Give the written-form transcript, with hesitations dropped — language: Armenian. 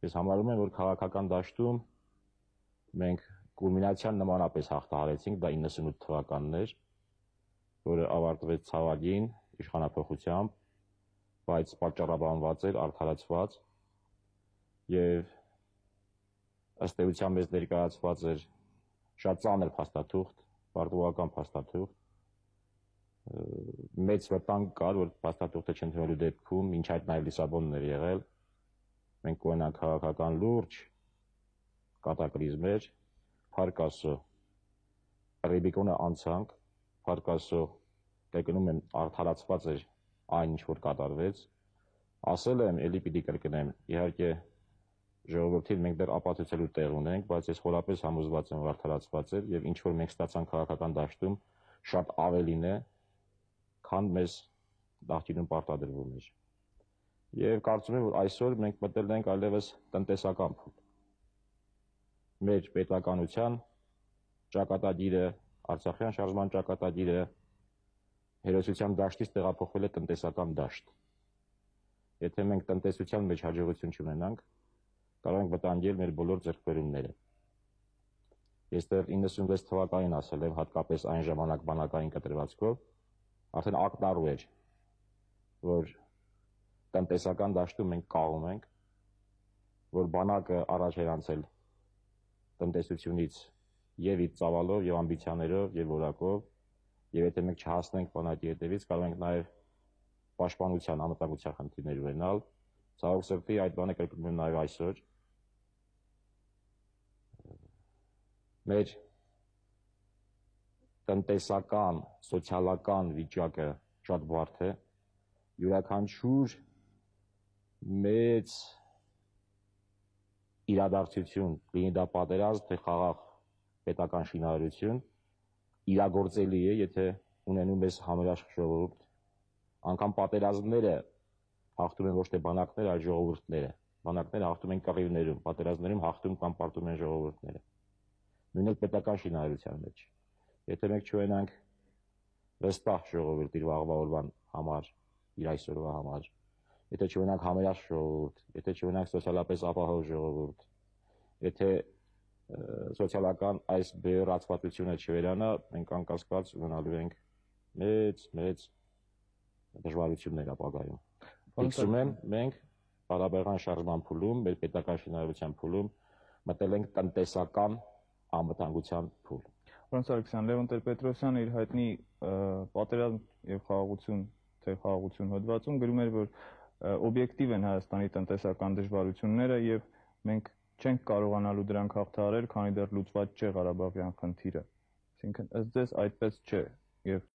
Ես համարում եմ, որ քաղաքական դաշտում մենք կուլմինացիան նմանապես հաղթահարեցինք, դա 98 թվականն էր, որը ավարտվեց ցավագին իշխանափոխությամբ, բայց պատճառաբանված էր, արդարացված եւ ըստ էության մեզ ներկայացված էր շատ ծանր փաստաթուղթ, պարտավորական փաստաթուղթ, մեծ վտանգ կար, որ փաստաթուղթը չընդունելու դեպքում, մինչ այդ նաև Լիսաբոնն էր եղել, մենք կունենանք քաղաքական լուրջ կատակլիզմեր, փառք Աստծո, Ռուբիկոնը անցանք, փառք Աստծո, կրկնում եմ, արդարացված էր այն, ինչ որ կատարվեց, ասել եմ, էլի պիտի կրկնեմ, իհարկե ժողովրդին մենք դեռ ապացուցելու տեղ ունենք, բայց ես խորապես համոզված եմ, որ արդարացված էր եւ ինչ որ մենք ստացանք քաղաքական դաշտում, շատ ավելին է, քան մեզ դաշտում պարտադրվում էր։ Եվ կարծում եմ, որ այսօր մենք մտել ենք այլևս տնտեսական փուլ։ Մեր պետականության ճակատագիրը, Արցախյան շարժման ճակատագիրը հերոսության դաշտից տեղափոխվել է տնտեսական դաշտ։ Եթե մենք տնտեսության մեջ հաջողություն չունենանք, կարող ենք վտանգել մեր բոլոր ձեռքբերումները։ Ես դեռ 96 թվականին ասել եմ, հատկապես այն ժամանակ բանակային կտրվածքով, արդեն ակնառու էր, որ տնտեսական դաշտում մենք կաղում ենք, որ բանակը առաջ էր անցել տնտեսությունից եւ իր ծավալով, եւ ամբիցիաներով, եւ որակով, եւ եթե մենք չհասնենք բանակի հետևից, կարող ենք նաեւ պաշտպանության, անվտանգության խնդիրներ ունենալ։ Ցավոք սրտի այդ բանը կրկնում եմ նաեւ այսօր։ Մեր տնտեսական, սոցիալական վիճակը շատ բարդ է, յուրաքանչյուր մեծ իրադարձություն, լինի դա պատերազմ, թե խաղաղ պետական շինարարություն, իրագործելի է, եթե ունենում ես համերաշխ ժողովուրդ, անգամ պատերազմները հաղթում են ոչ թե բանակները, այլ ժողովուրդները, բանակները հաղթում են կռիվներում, պատերազմներում հաղթում կամ պարտում են ժողովուրդները, նույնիսկ պետական շինարարության մեջ, եթե մենք չունենանք վստահ ժողովուրդ իր վաղվա օրվան համար, իր այսօրվա համար, եթե չունենանք համերաշխ ժողովուրդ, եթե չունենանք սոցիալապես ապահով ժողովուրդ, եթե սոցիալական այս բևեռացվածությունը չվերանա, մենք անկասկած ունենալու ենք մեծ դժվարություններ ապագայում։ Ֆիքսում եմ, մենք Ղարաբաղյան շարժման փուլում, մեր պետական շինարարության փուլում մտել ենք տնտեսական անվտանգության փուլ։ Պարոն Սարգսյան, Լևոն Տեր-Պետրոսյանը իր հայտնի պատերազմ եւ խաղաղություն, թե խաղաղություն հոդվածում գրում էր, որ օբյեկտիվ են Հայաստանի տնտեսական դժվարությունները եւ մենք չենք կարողանալու դրանք հաղթահարել, քանի դեռ լուծված չէ Ղարաբաղյան խնդիրը։ Այսինքն ըստ ձեզ այդպես չէ եւ